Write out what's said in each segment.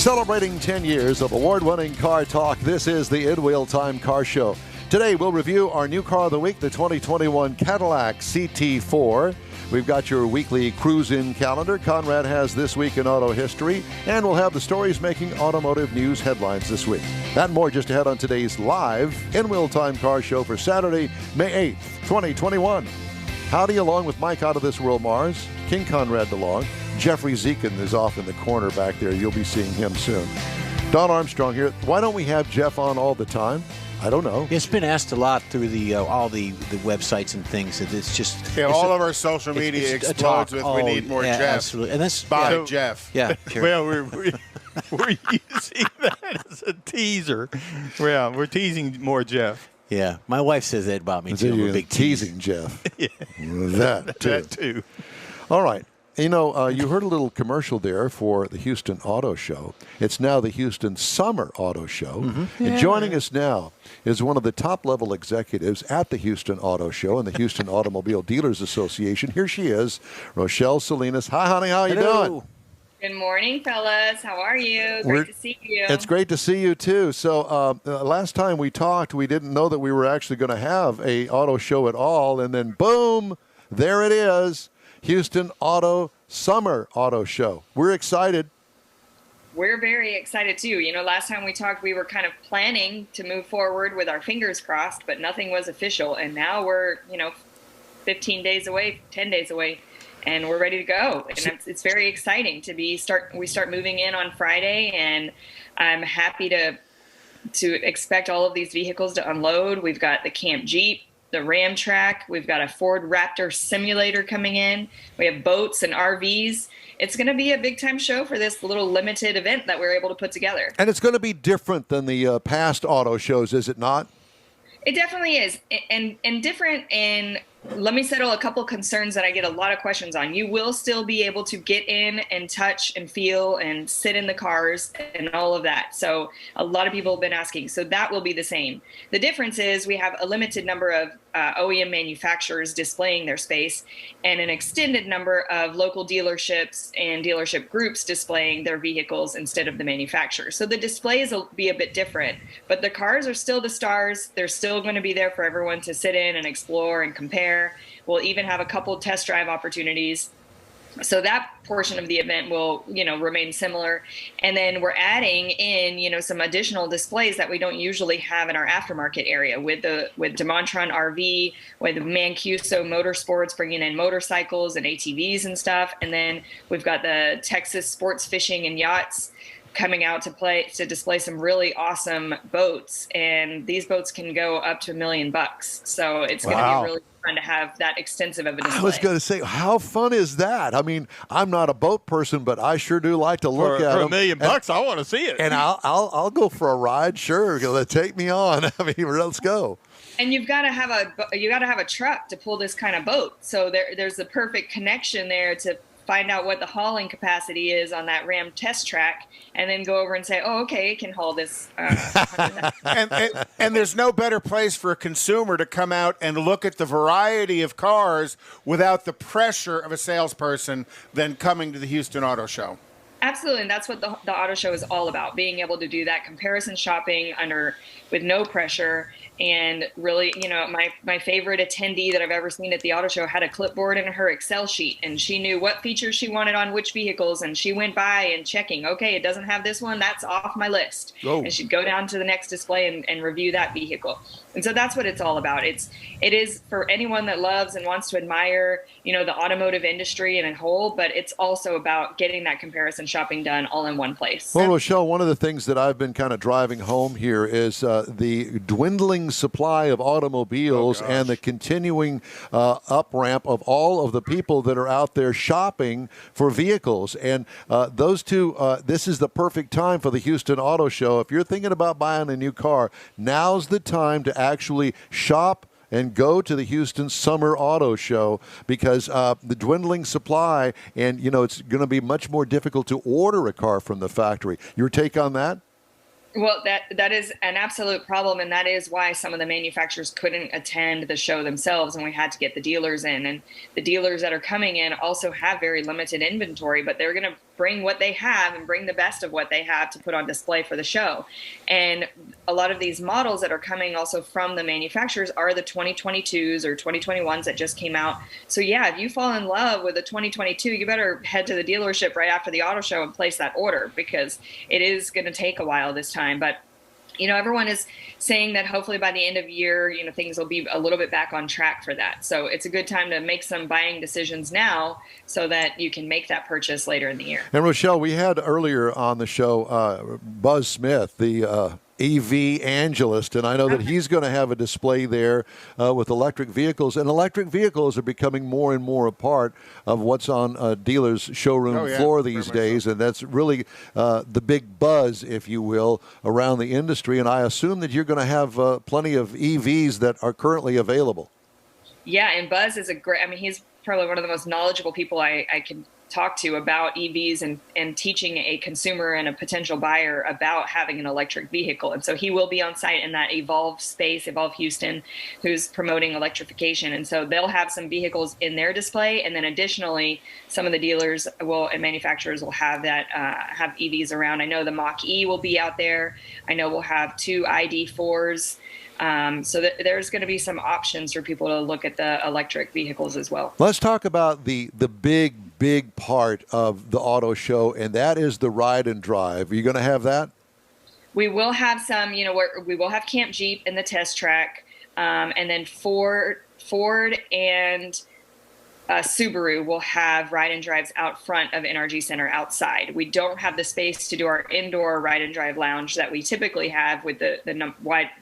Celebrating 10 years of award-winning car talk, this is the In Wheel Time Car Show. Today, we'll review our new car of the week, the 2021 Cadillac CT4. We've got your weekly cruise-in calendar. Conrad has This Week in Auto History, and we'll have the stories making automotive news headlines this week. That and more just ahead on today's live In Wheel Time Car Show for Saturday, May 8th, 2021. Howdy, along with Mike Out of This World Mars, King Conrad DeLong. Jeffrey Zekin is off in the corner back there. You'll be seeing him soon. Don Armstrong here. Why don't we have Jeff on all the time? I don't know. It's been asked a lot through the all the websites and things. It's just all of our social media explodes with we need more Jeff. Absolutely, and that's by Jeff. Yeah, sure. Well, we're using that as a teaser. Well, we're teasing more Jeff. Yeah, my wife says that about me too. I'm a big teasing Jeff. Yeah. That too. All right. You know, you heard a little commercial there for the Houston Auto Show. It's now the Houston Summer Auto Show. Mm-hmm. And joining us now is one of the top-level executives at the Houston Auto Show and the Houston Automobile Dealers Association. Here she is, RoShelle Salinas. Hi, honey. How are you doing? Good morning, fellas. How are you? Great to see you. It's great to see you, too. So last time we talked, we didn't know that we were actually going to have a auto show at all. And then, boom, there it is. Houston Summer Auto Show. We're excited. We're very excited, too. You know, last time we talked, we were kind of planning to move forward with our fingers crossed, but nothing was official. And now we're, 15 days away, 10 days away, and we're ready to go. And it's very exciting to we start moving in on Friday, and I'm happy to expect all of these vehicles to unload. We've got the Camp Jeep, the Ram Track. We've got a Ford Raptor simulator coming in. We have boats and RVs. It's going to be a big-time show for this little limited event that we're able to put together. And it's going to be different than the past auto shows, is it not? It definitely is. And different in, let me settle a couple concerns that I get a lot of questions on. You will still be able to get in and touch and feel and sit in the cars and all of that. So a lot of people have been asking. So that will be the same. The difference is we have a limited number of OEM manufacturers displaying their space and an extended number of local dealerships and dealership groups displaying their vehicles instead of the manufacturers. So the displays will be a bit different, but the cars are still the stars. They're still going to be there for everyone to sit in and explore and compare. We'll even have a couple test drive opportunities. So that portion of the event will, remain similar. And then we're adding in, some additional displays that we don't usually have in our aftermarket area with DeMontron RV, with Mancuso Motorsports bringing in motorcycles and ATVs and stuff. And then we've got the Texas Sports Fishing and Yachts coming out to display some really awesome boats. And these boats can go up to $1 million. So it's going to be really fun to have that extensive of a display. I was going to say, how fun is that? I mean, I'm not a boat person, but I sure do like to look at them. For $1 million, I want to see it. And I'll go for a ride. Sure, take me on. I mean, let's go. And you've got to have a truck to pull this kind of boat. So there's the perfect connection there to find out what the hauling capacity is on that Ram test track, and then go over and say, oh, okay, it can haul this. And there's no better place for a consumer to come out and look at the variety of cars without the pressure of a salesperson than coming to the Houston Auto Show. Absolutely, and that's what the auto show is all about, being able to do that comparison shopping with no pressure. And really, my favorite attendee that I've ever seen at the auto show had a clipboard and her Excel sheet, and she knew what features she wanted on which vehicles, and she went by and checking, okay, it doesn't have this one, that's off my list. Oh. And she'd go down to the next display and review that vehicle. And so that's what it's all about. It is for anyone that loves and wants to admire, the automotive industry in a whole, but it's also about getting that comparison shopping done all in one place. Well, RoShelle, one of the things that I've been kind of driving home here is the dwindling supply of automobiles and the continuing up-ramp of all of the people that are out there shopping for vehicles. And those two, this is the perfect time for the Houston Auto Show. If you're thinking about buying a new car, now's the time to actually shop and go to the Houston Summer Auto Show, because the dwindling supply, and it's going to be much more difficult to order a car from the factory. Your take on that? Well, that is an absolute problem, and that is why some of the manufacturers couldn't attend the show themselves, and we had to get the dealers in. And the dealers that are coming in also have very limited inventory, but they're going to bring what they have and bring the best of what they have to put on display for the show. And a lot of these models that are coming also from the manufacturers are the 2022s or 2021s that just came out. So yeah, if you fall in love with a 2022, you better head to the dealership right after the auto show and place that order, because it is going to take a while this time. But everyone is saying that hopefully by the end of year, things will be a little bit back on track for that. So it's a good time to make some buying decisions now so that you can make that purchase later in the year. And RoShelle, we had earlier on the show Buzz Smith, the EV Angelist, and I know that he's going to have a display there with electric vehicles, and electric vehicles are becoming more and more a part of what's on a dealer's showroom floor these days, and that's really the big buzz, if you will, around the industry, and I assume that you're going to have plenty of EVs that are currently available. Yeah, and Buzz is he's probably one of the most knowledgeable people I can talk to about EVs and teaching a consumer and a potential buyer about having an electric vehicle. And so he will be on site in that Evolve space, Evolve Houston, who's promoting electrification. And so they'll have some vehicles in their display. And then additionally, some of the dealers and manufacturers will have have EVs around. I know the Mach-E will be out there. I know we'll have 2 ID4s. So there's going to be some options for people to look at the electric vehicles as well. Let's talk about the big part of the auto show, and that is the ride and drive. Are you going to have that? We will have some, we will have Camp Jeep in the test track, and then Ford and Subaru will have ride and drives out front of NRG Center outside. We don't have the space to do our indoor ride and drive lounge that we typically have with the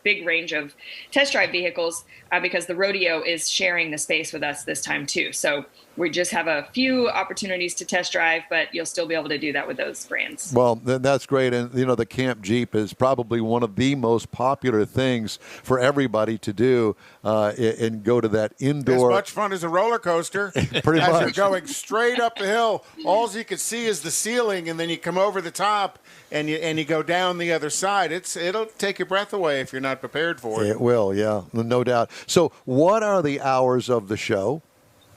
big range of test drive vehicles because the rodeo is sharing the space with us this time too. So we just have a few opportunities to test drive, but you'll still be able to do that with those brands. Well, that's great. And, the Camp Jeep is probably one of the most popular things for everybody to do and go to that indoor. As much fun as a roller coaster. Pretty as much. You're going straight up the hill. All you can see is the ceiling, and then you come over the top and you go down the other side. It'll take your breath away if you're not prepared for it. It will, yeah, no doubt. So what are the hours of the show?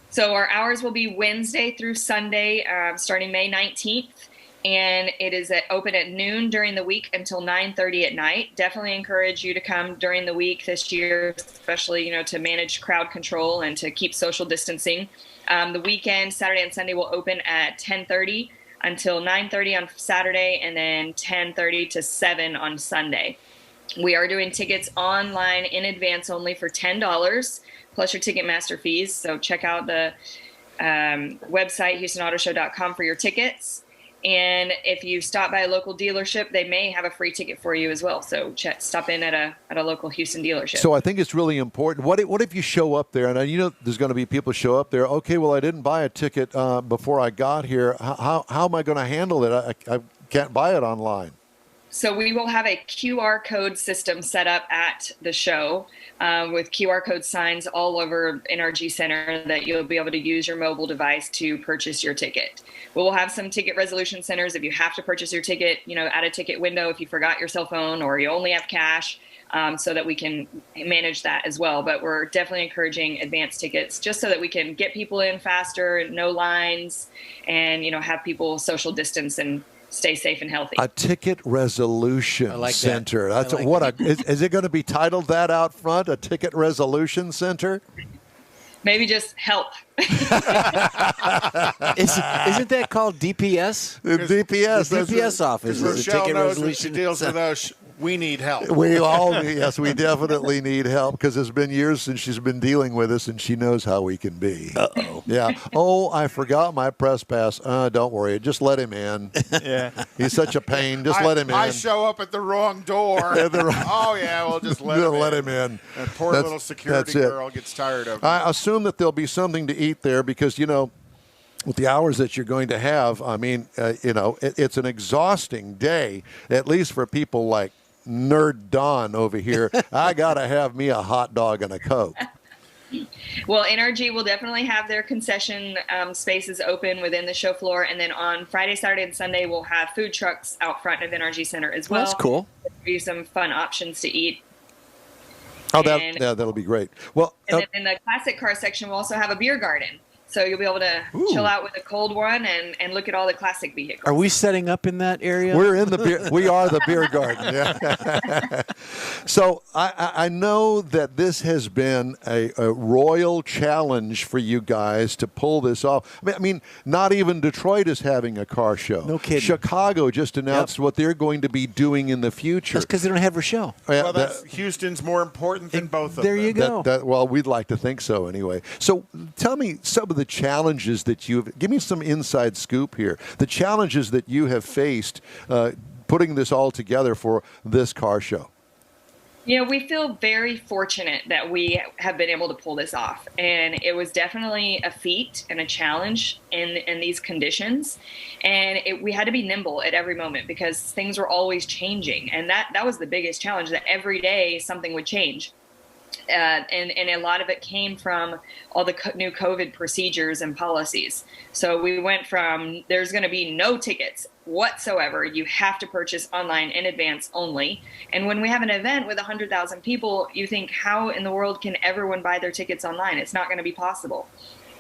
So our hours will be Wednesday through Sunday, starting May 19th, and it is open at noon during the week until 9:30 at night. Definitely encourage you to come during the week this year, especially to manage crowd control and to keep social distancing. The weekend, Saturday and Sunday, will open at 10:30 until 9:30 on Saturday, and then 10:30 to 7 on Sunday. We are doing tickets online in advance only for $10. Plus your Ticketmaster fees. So check out the website, HoustonAutoShow.com, for your tickets. And if you stop by a local dealership, they may have a free ticket for you as well. So stop in at a local Houston dealership. So I think it's really important. What if you show up there, and there's going to be people show up there, okay, well, I didn't buy a ticket before I got here. How am I going to handle it? I can't buy it online. So we will have a QR code system set up at the show with QR code signs all over NRG Center that you'll be able to use your mobile device to purchase your ticket. We will have some ticket resolution centers if you have to purchase your ticket, at a ticket window if you forgot your cell phone or you only have cash, so that we can manage that as well. But we're definitely encouraging advanced tickets just so that we can get people in faster, no lines, and, have people social distance and stay safe and healthy. A ticket resolution center. That. That's is it going to be titled that out front? A ticket resolution center? Maybe just help. Isn't that called DPS? The DPS. The DPS office. RoShelle knows when she deals with us. We need help. We definitely need help because it's been years since she's been dealing with us, and she knows how we can be. Uh-oh. Yeah. Oh, I forgot my press pass. Don't worry. Just let him in. Yeah. He's such a pain. Just let him in. I show up at the wrong door. Oh, yeah, we'll just let him in. That poor little security girl gets tired of it. I assume that there'll be something to eat there because, with the hours that you're going to have, it's an exhausting day, at least for people like Nerd Don over here. I got to have me a hot dog and a Coke. Well, NRG will definitely have their concession spaces open within the show floor. And then on Friday, Saturday, and Sunday, we'll have food trucks out front of NRG Center as well. That's cool. give you some fun options to eat. Oh, And- that'll be great. Well, And then in the classic car section, we'll also have a beer garden. So you'll be able to chill out with a cold one and look at all the classic vehicles. Are we setting up in that area? we're in the beer. We are the beer garden. Yeah. So I know that this has been a royal challenge for you guys to pull this off. I mean, not even Detroit is having a car show. No kidding. Chicago just announced what they're going to be doing in the future. That's because they don't have RoShelle. Yeah, Well, Houston's more important than both of There them. you go. well, we'd like to think so anyway. So tell me some of the challenges that give me some inside scoop here. The challenges that you have faced putting this all together for this car show. You know, we feel very fortunate that we have been able to pull this off. And it was definitely a feat and a challenge in these conditions. And we had to be nimble at every moment because things were always changing. And that was the biggest challenge, that every day something would change. And a lot of it came from all the new COVID procedures and policies. So we went from there's going to be no tickets whatsoever. You have to purchase online in advance only. And when we have an event with 100,000 people, you think, how in the world can everyone buy their tickets online? It's not going to be possible.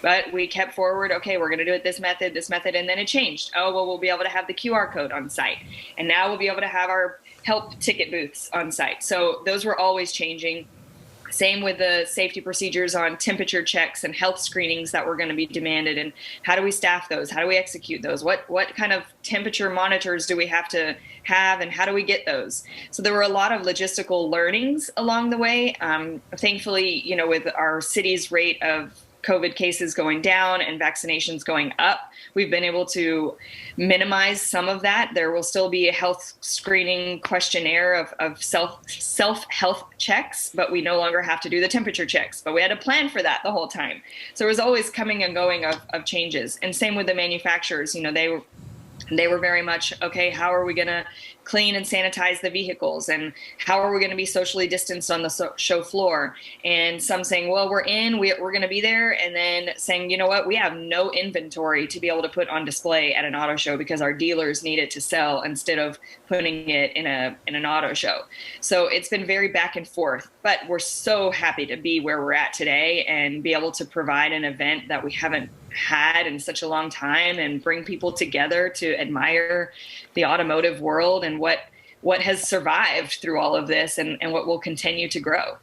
But we kept forward, okay, we're going to do it this method, and then it changed. Oh, well, we'll be able to have the QR code on site. And now we'll be able to have our help ticket booths on site. So those were always changing. Same with the safety procedures on temperature checks and health screenings that were going to be demanded. And how do we staff those? How do we execute those? What kind of temperature monitors do we have to have, and how do we get those? So there were a lot of logistical learnings along the way. Thankfully, you know, with our city's rate of COVID cases going down and vaccinations going up, we've been able to minimize some of that. There will still be a health screening questionnaire of self-health checks, but we no longer have to do the temperature checks. But we had a plan for that the whole time. So it was always coming and going of changes. And same with the manufacturers. You know, they were very much, okay, how are we going to clean and sanitize the vehicles, and how are we going to be socially distanced on the show floor? And some saying, well, we're going to be there, and then saying, you know what, we have no inventory to be able to put on display at an auto show because our dealers need it to sell instead of putting it in an auto show. So it's been very back and forth, but we're so happy to be where we're at today and be able to provide an event that we haven't had in such a long time and bring people together to admire the automotive world and what has survived through all of this and what will continue to grow.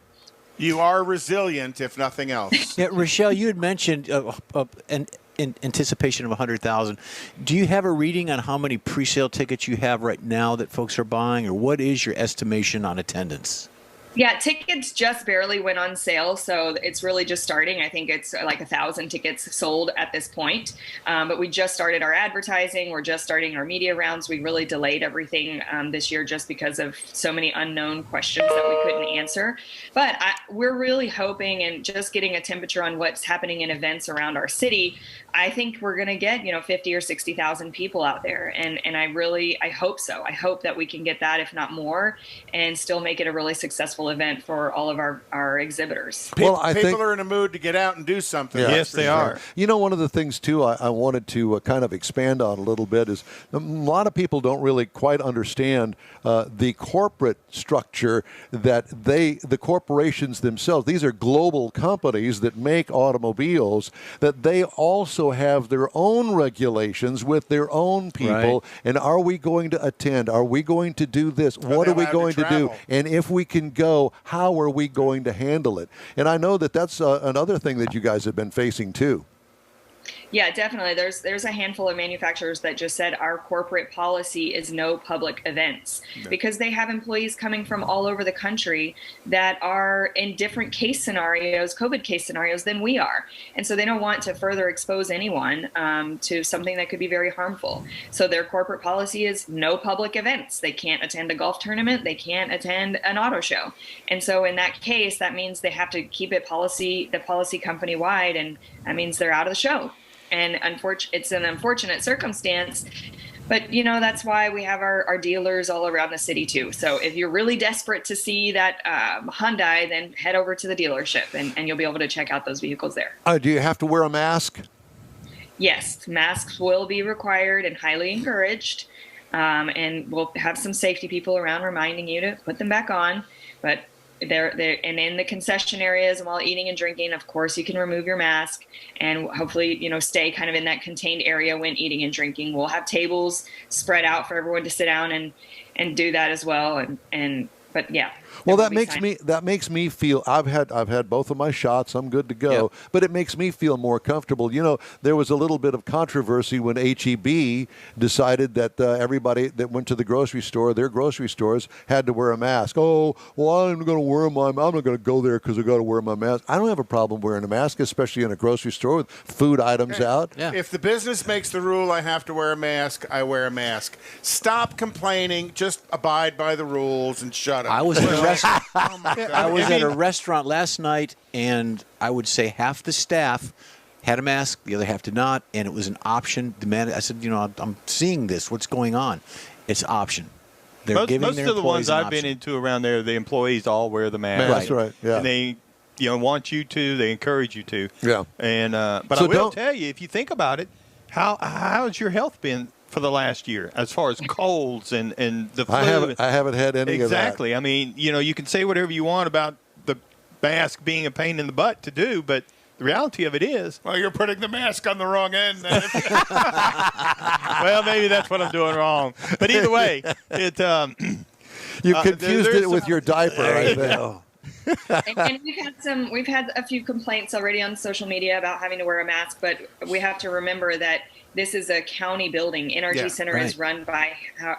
You are resilient, if nothing else. Yeah, RoShelle, you had mentioned in anticipation of 100,000. Do you have a reading on how many pre-sale tickets you have right now that folks are buying, or what is your estimation on attendance? Yeah, tickets just barely went on sale, so it's really just starting. I think it's like 1,000 tickets sold at this point. But we just started our advertising. We're just starting our media rounds. We really delayed everything this year just because of so many unknown questions that we couldn't answer. But we're really hoping, and just getting a temperature on what's happening in events around our city, I think we're going to get, 50 or 60,000 people out there. And I hope so. I hope that we can get that, if not more, and still make it a really successful event for all of our exhibitors. Well, I think people are in a mood to get out and do something. Yeah. Yes, they are. You know, one of the things, too, I wanted to kind of expand on a little bit is a lot of people don't really quite understand the corporate structure that the corporations themselves, these are global companies that make automobiles, that they also have their own regulations with their own people. Right. And are we going to attend? Are we going to do this? What they are we allowed to going to do? travel? And if we can go, how are we going to handle it? And I know that that's another thing that you guys have been facing too. Yeah, definitely. There's a handful of manufacturers that just said our corporate policy is no public events, because they have employees coming from all over the country that are in different case scenarios, COVID case scenarios, than we are. And so they don't want to further expose anyone to something that could be very harmful. So their corporate policy is no public events. They can't attend a golf tournament. They can't attend an auto show. And so in that case, that means they have to keep it the policy company wide, and that means they're out of the show. And it's an unfortunate circumstance, but that's why we have our dealers all around the city too. So if you're really desperate to see that Hyundai, then head over to the dealership and you'll be able to check out those vehicles there. Do you have to wear a mask? Yes, masks will be required and highly encouraged. and we'll have some safety people around reminding you to put them back on. But they're and in the concession areas and while eating and drinking, of course, you can remove your mask and hopefully, stay kind of in that contained area when eating and drinking. We'll have tables spread out for everyone to sit down and do that as well. But yeah. Well, that makes me feel I've had both of my shots. I'm good to go. Yep. But it makes me feel more comfortable. There was a little bit of controversy when HEB decided that everybody that went to the grocery store, their grocery stores, had to wear a mask. Oh, well, I'm going to wear I'm not going to go there because I got to wear my mask. I don't have a problem wearing a mask, especially in a grocery store with food items out. Yeah. If the business makes the rule I have to wear a mask, I wear a mask. Stop complaining. Just abide by the rules and shut up. I was at a restaurant. Oh my God. I was at a restaurant last night, and I would say half the staff had a mask, the other half did not, and it was an option. I said, I'm seeing this. What's going on? It's option. They're giving most their of the ones employees an I've been option. into around there, the employees all wear the mask. That's right. Yeah. And they want you to. They encourage you to. Yeah. And but So I will don't- tell you, if you think about it, how's your health been for the last year as far as colds and the flu? I haven't had any of that. Exactly. I mean, you can say whatever you want about the mask being a pain in the butt to do, but the reality of it is, Well, you're putting the mask on the wrong end. Then. well, maybe that's what I'm doing wrong. But either way, You confused there's it with your diaper, I think. And we've had a few complaints already on social media about having to wear a mask, but we have to remember that this is a county building. NRG Yeah, Center is run by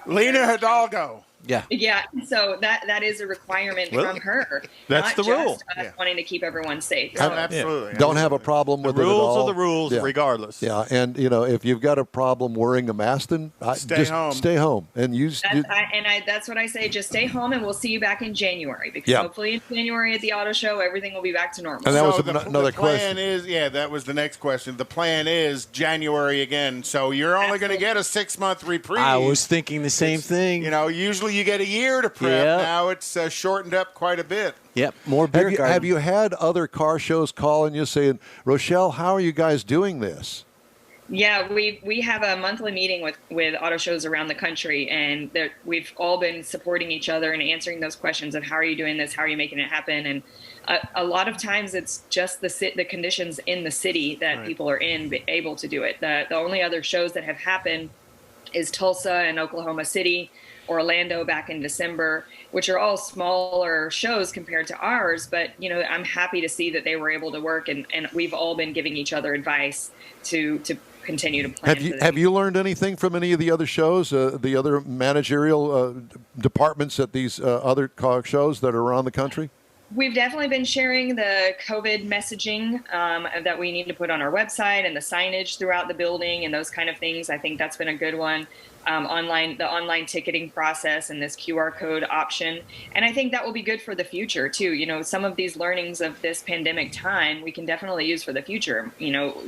Lena Hidalgo. Yeah. Yeah, so that is a requirement Well, from her. that's not the rule. just us wanting to keep everyone safe. Oh, So- absolutely. Don't have a problem the with it at rules all. are the rules, Yeah. regardless. Yeah, and if you've got a problem wearing a mask, then Stay just home. stay home and use. That's what I say. Just stay home, and we'll see you back in January. Because Yeah. hopefully in January at the auto show, everything will be back to normal. And that was So another the plan question. is, that was the next question. The plan is January again. So you're only going to get a 6-month reprieve. I was thinking the same thing. Usually you get a year to prep. Yeah. Now it's shortened up quite a bit. Yep, more beer garden. Have you had other car shows calling you saying, Rochelle, how are you guys doing this? Yeah, we have a monthly meeting with auto shows around the country, and we've all been supporting each other and answering those questions of how are you doing this, how are you making it happen, and a lot of times it's just the conditions in the city that people are able to do it. The only other shows that have happened is Tulsa and Oklahoma City, Orlando back in December, which are all smaller shows compared to ours. But, I'm happy to see that they were able to work, and we've all been giving each other advice to continue to plan. Have you learned anything from any of the other shows, the other managerial departments at these other car shows that are around the country? We've definitely been sharing the COVID messaging that we need to put on our website and the signage throughout the building and those kind of things. I think that's been a good one. The online ticketing process and this QR code option. And I think that will be good for the future too. Some of these learnings of this pandemic time, we can definitely use for the future.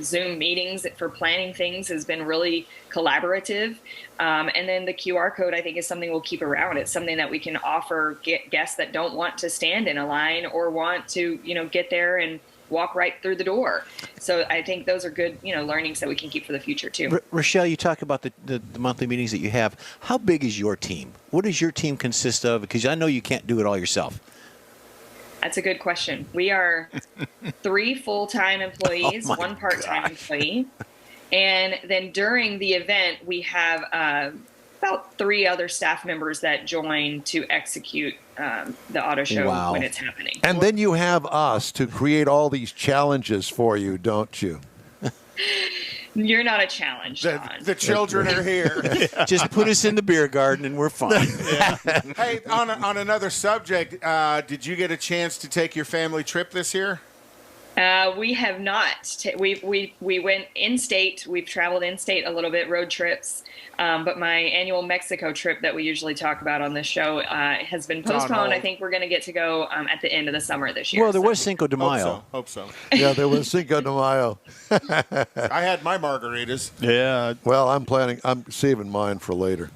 Zoom meetings for planning things has been really collaborative. And then the QR code, I think, is something we'll keep around. It's something that we can offer guests that don't want to stand in a line or want to, get there and walk right through the door. So I think those are good, learnings that we can keep for the future too. Rochelle, you talk about the monthly meetings that you have. How big is your team? What does your team consist of? Because I know you can't do it all yourself. That's a good question. We are 3 full-time employees, 1 part-time employee. And then during the event, we have about 3 other staff members that join to execute the auto show when it's happening. And then you have us to create all these challenges for you, don't you? You're not a challenge, John. The children are here. Just put us in the beer garden and we're fine. Hey, on another subject, did you get a chance to take your family trip this year? We have not. We went in-state. We've traveled in-state a little bit, road trips. But my annual Mexico trip that we usually talk about on this show has been postponed. I think we're going to get to go at the end of the summer this year. Well, there was Cinco de Mayo. Hope so. Yeah, there was Cinco de Mayo. I had my margaritas. Yeah. Well, I'm saving mine for later.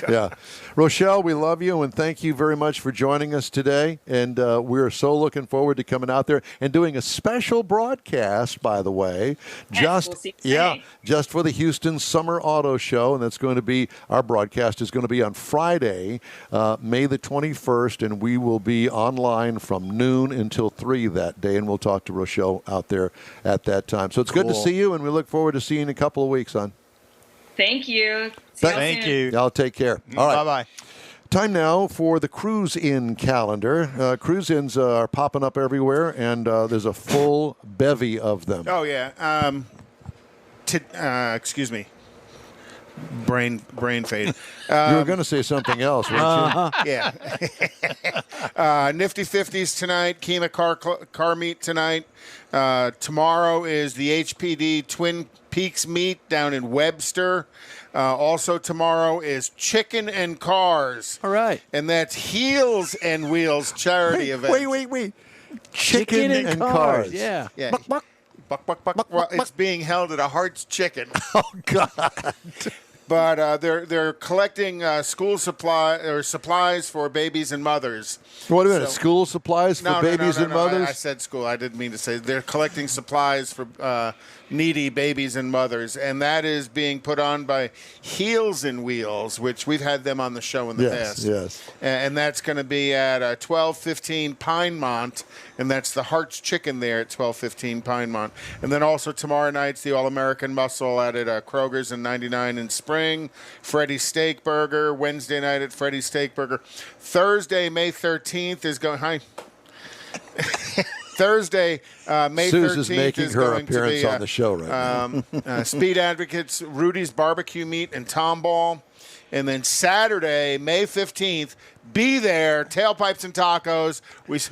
Yeah. Rochelle, we love you and thank you very much for joining us today. And we're so looking forward to coming out there and doing a special special broadcast, by the way, Yes, we'll see you Friday. just for the Houston Summer Auto Show, and that's going to be, our broadcast is going to be on Friday, May the 21st, and we will be online from noon until 3 that day, and we'll talk to RoShelle out there at that time. So it's good to see you, and we look forward to seeing you in a couple of weeks, hon. Thank you. See y'all Thank soon. you. Y'all take care. All right. Bye-bye. Time now for the cruise-in calendar. Cruise-ins are popping up everywhere, and there's a full bevy of them. Oh yeah. Excuse me. Brain fade. You were going to say something else, weren't you? Yeah. Nifty 50s tonight. Kima car meet tonight. Tomorrow is the HPD Twin Peaks meet down in Webster. Also tomorrow is Chicken and Cars. All right. And that's Heels and Wheels charity event. Wait. Chicken and cars. Yeah. Yeah. Buck. Well, it's being held at a Hart's Chicken. Oh, God. But they're collecting school supplies for babies and mothers. Wait a minute. School supplies for babies and mothers? I said school. I didn't mean to say. They're collecting supplies for needy babies and mothers, and that is being put on by Heels and Wheels, which we've had them on the show in the past. Yes. And that's going to be at 1215 Pinemont, and that's the Hart's Chicken there at 1215 Pinemont. And then also tomorrow night's the All-American Muscle out at Kroger's and 99 in Spring. Freddy's Steak Burger, Wednesday night at Freddy's Steak Burger. Thursday, May 13th is going... Hi. Thursday, May 13th Suze is making her going appearance to be, on the show right now. Speed Advocates, Rudy's Barbecue Meat, and Tomball. And then Saturday, May 15th, be there, Tailpipes and Tacos.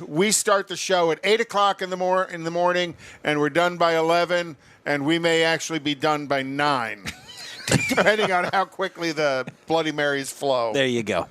We start the show at 8 o'clock in the morning, and we're done by 11, and we may actually be done by 9, depending on how quickly the Bloody Marys flow. There you go.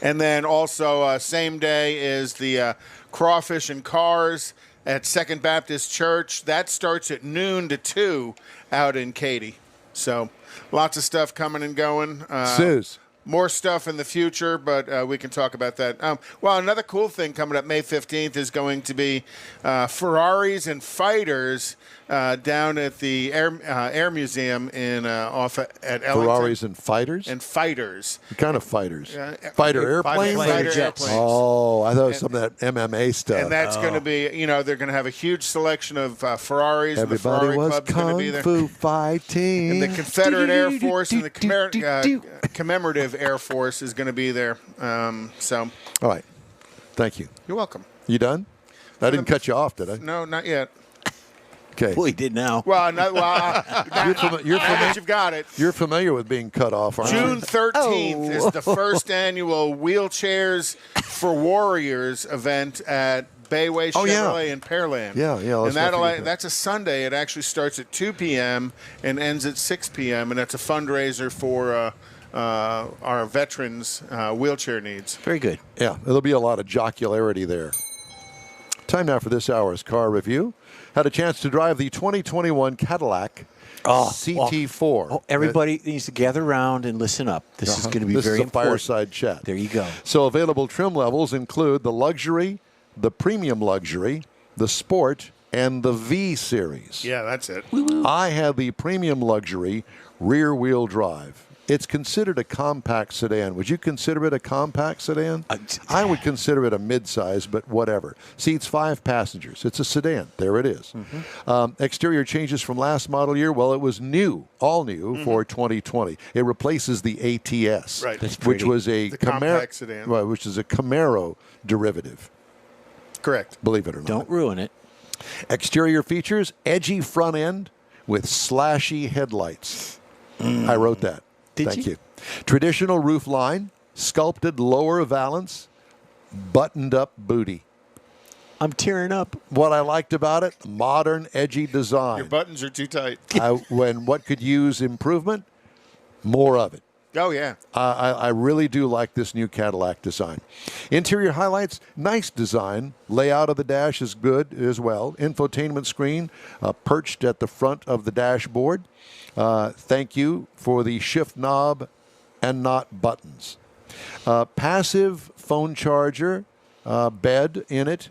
And then also same day is the Crawfish and Cars at Second Baptist Church. That starts at noon to 2 out in Katy. So lots of stuff coming and going. Suze. More stuff in the future, but we can talk about that. Well, another cool thing coming up May 15th is going to be Ferraris and Fighters down at the Air Museum in off at Ellington. Ferraris and fighters? And Fighters. What kind of fighters? Fighter airplanes? Fighter jets. airplanes. Oh, I thought it was some of that MMA stuff. And that's going to be, they're going to have a huge selection of Ferraris. And the Everybody Ferrari was Club's going to be there. kung fu fighting. And the Confederate Air Force and the Commemorative Air Force is going to be there. All right. Thank you. You're welcome. You done? I didn't cut you off, did I? No, not yet. Okay. Well, he did now. Well, You're now that you've got it. You're familiar with being cut off, aren't June you? 13th is the first annual Wheelchairs for Warriors event at Bayway Chevrolet in Pearland. Yeah. And that's a Sunday. It actually starts at 2 p.m. and ends at 6 p.m. And that's a fundraiser for our veterans' wheelchair needs. Very good. Yeah, there'll be a lot of jocularity there. Time now for this hour's car review. Had a chance to drive the 2021 Cadillac CT4. Oh, everybody needs to gather around and listen up. This is going to be this very is a important. fireside chat. There you go. So available trim levels include the Luxury, the Premium Luxury, the Sport, and the V Series. Yeah, that's it. I have the Premium Luxury rear-wheel drive. It's considered a compact sedan. Would you consider it a compact sedan? I would consider it a midsize, but whatever. Seats 5 passengers. It's a sedan. There it is. Exterior changes from last model year. Well, it was new, all new for 2020. It replaces the ATS, Right. That's which was a The compact sedan. Right, which is a Camaro derivative. Correct. Believe it or not. Don't ruin it. Exterior features: edgy front end with slashy headlights. I wrote that. Thank you. Traditional roof line, sculpted lower valance, buttoned up booty. I'm tearing up. What I liked about it, modern, edgy design. Your buttons are too tight. When what could use improvement, more of it. Oh, yeah. I really do like this new Cadillac design. Interior highlights, nice design. Layout of the dash is good as well. Infotainment screen perched at the front of the dashboard. Thank you for the shift knob and not buttons. Passive phone charger bed in it.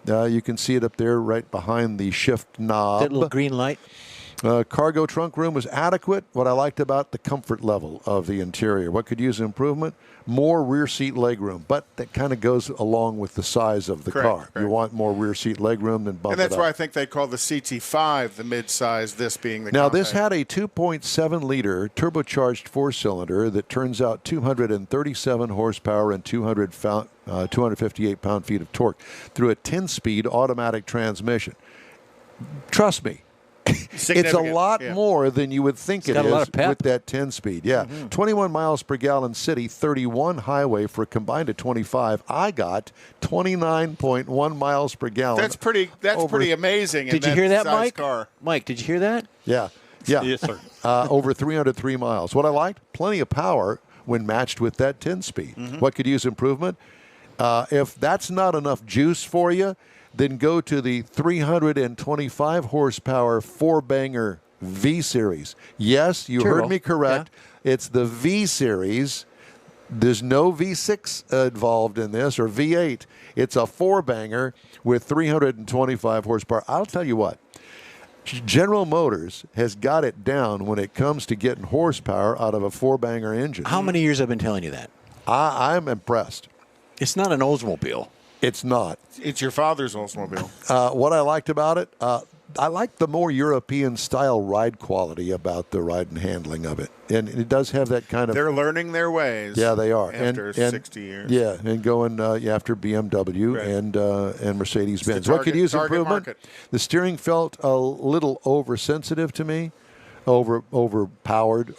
You can see it up there right behind the shift knob. That little green light. Cargo trunk room was adequate. What I liked about the comfort level of the interior. What could use improvement? More rear seat legroom, but that kind of goes along with the size of the car. Correct. You want more rear seat legroom than bump And that's it up. why I think they call the CT5 the mid-size, this being the Now, compact. this had a 2.7-liter turbocharged four-cylinder that turns out 237 horsepower and 258 pound-feet of torque through a 10-speed automatic transmission. Trust me, it's a Significant, lot yeah. more than you would think it got a lot is of pep. with that 10-speed. Yeah, 21 miles per gallon city, 31 highway for a combined of 25. I got 29.1 miles per gallon. That's pretty amazing. Did you hear that, size Mike? Car. Mike, did you hear that? Yeah. Yes, sir. Over 303 miles. What I liked, plenty of power when matched with that 10-speed. What could use improvement? If that's not enough juice for you, then go to the 325 horsepower four-banger V-Series. Yes, you Turbo. heard me correct. Yeah. It's the V-Series. There's no V6 involved in this or V8. It's a four-banger with 325 horsepower. I'll tell you what. General Motors has got it down when it comes to getting horsepower out of a four-banger engine. How many years I've been telling you that? I'm impressed. It's not an Oldsmobile. It's not. It's your father's Oldsmobile. What I liked about it, I like the more European-style ride quality about the ride and handling of it. And it does have that kind of... They're learning their ways. Yeah, they are. After 60 years. Yeah, and going after BMW and Mercedes-Benz. It's the What could use target improvement? market. The steering felt a little oversensitive to me, overpowered,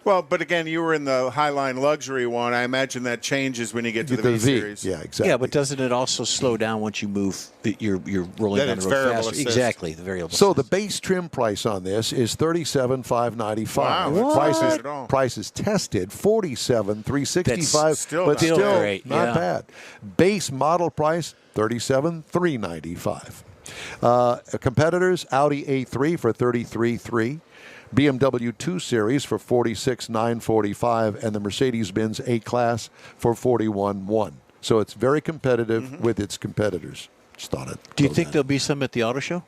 Well, but again, you were in the Highline luxury one. I imagine that changes when you get to the V series. Yeah, exactly. Yeah, but doesn't it also slow down once you move? You're rolling Then down it's the road variable faster. assist. Exactly, the variable. So the assist. base trim price on this is $37,595. Wow, that's not bad at all. Prices tested $47,365, That's still but not still bad. Great, not yeah. bad. Base model price $37,395. Competitors: Audi A3 for $33,300. BMW 2 Series for $46,945, and the Mercedes-Benz A-Class for $41,100. So it's very competitive with its competitors. Just thought it. Do you think there'll be some at the auto show?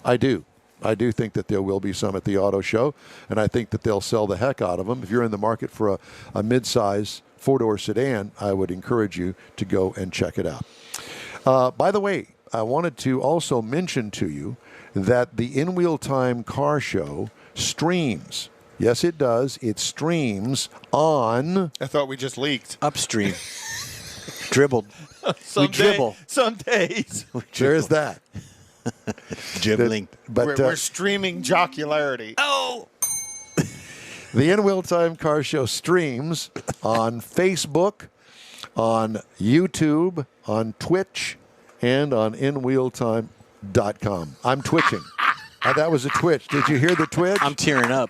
I do. I do think that there will be some at the auto show, and I think that they'll sell the heck out of them. If you're in the market for a mid-size four-door sedan, I would encourage you to go and check it out. By the way, I wanted to also mention to you that the In Wheel Time Car Show streams. Yes, it does. It streams on... I thought we just leaked. Upstream. Dribbled. We dribble. Some days. There is that. Dribbling. But We're streaming jocularity. Oh! the In Wheel Time Car Show streams on Facebook, on YouTube, on Twitch, and on InWheelTime.com. I'm twitching. That was a twitch. Did you hear the twitch? I'm tearing up.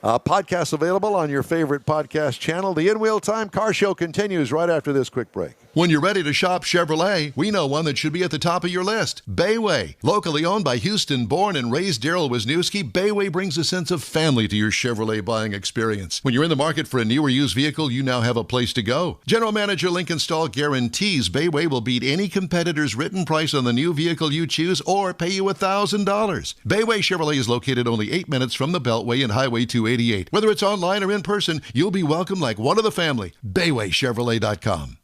Podcast available on your favorite podcast channel. The In Wheel Time Car Show continues right after this quick break. When you're ready to shop Chevrolet, we know one that should be at the top of your list. Bayway. Locally owned by Houston-born and raised Daryl Wisniewski, Bayway brings a sense of family to your Chevrolet buying experience. When you're in the market for a new or used vehicle, you now have a place to go. General Manager Lincoln Stahl guarantees Bayway will beat any competitor's written price on the new vehicle you choose or pay you $1,000. Bayway Chevrolet is located only 8 minutes from the Beltway and Highway 288. Whether it's online or in person, you'll be welcome like one of the family. BaywayChevrolet.com.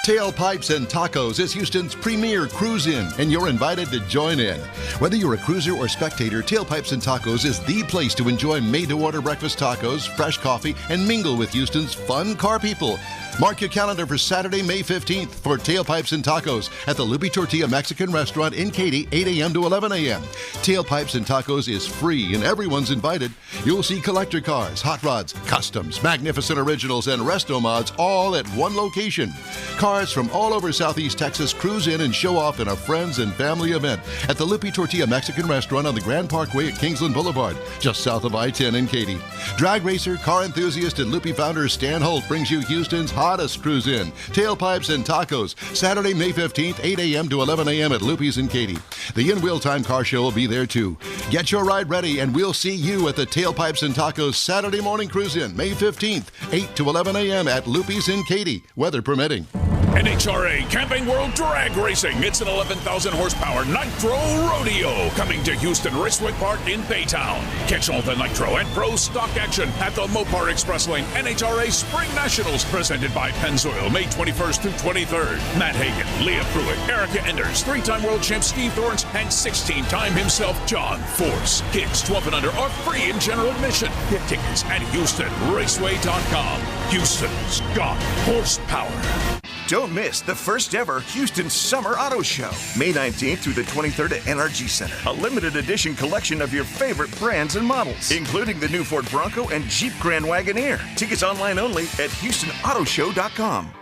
Tailpipes and Tacos is Houston's premier cruise-in, and you're invited to join in. Whether you're a cruiser or spectator, Tailpipes and Tacos is the place to enjoy made-to-order breakfast tacos, fresh coffee, and mingle with Houston's fun car people. Mark your calendar for Saturday, May 15th for Tailpipes and Tacos at the Lupi Tortilla Mexican Restaurant in Katy, 8 a.m. to 11 a.m. Tailpipes and Tacos is free and everyone's invited. You'll see collector cars, hot rods, customs, magnificent originals, and resto mods all at one location. Cars from all over Southeast Texas cruise in and show off in a friends and family event at the Lupi Tortilla Mexican Restaurant on the Grand Parkway at Kingsland Boulevard, just south of I-10 in Katy. Drag racer, car enthusiast, and Lupi founder Stan Holt brings you Houston's hottest cruise in, Tailpipes and Tacos, Saturday, May 15th, 8 a.m. to 11 a.m. at Lupi's in Katy. The In Wheel Time Car Show will be there too. Get your ride ready, and we'll see you at the Tailpipes and Tacos Saturday morning cruise in, May 15th, 8 to 11 a.m. at Lupi's in Katy, weather permitting. NHRA Camping World Drag Racing. It's an 11,000 horsepower Nitro Rodeo coming to Houston Raceway Park in Baytown. Catch all the Nitro and Pro stock action at the Mopar Express Lane NHRA Spring Nationals presented by Pennzoil, May 21st through 23rd. Matt Hagan, Leah Pruitt, Erica Enders, 3-time world champ Steve Thorns, and 16-time himself John Force. Kids 12 and under are free in general admission. Get tickets at HoustonRaceway.com. Houston's got horsepower. Don't miss the first ever Houston Summer Auto Show, May 19th through the 23rd at NRG Center. A limited edition collection of your favorite brands and models, including the new Ford Bronco and Jeep Grand Wagoneer. Tickets online only at HoustonAutoShow.com.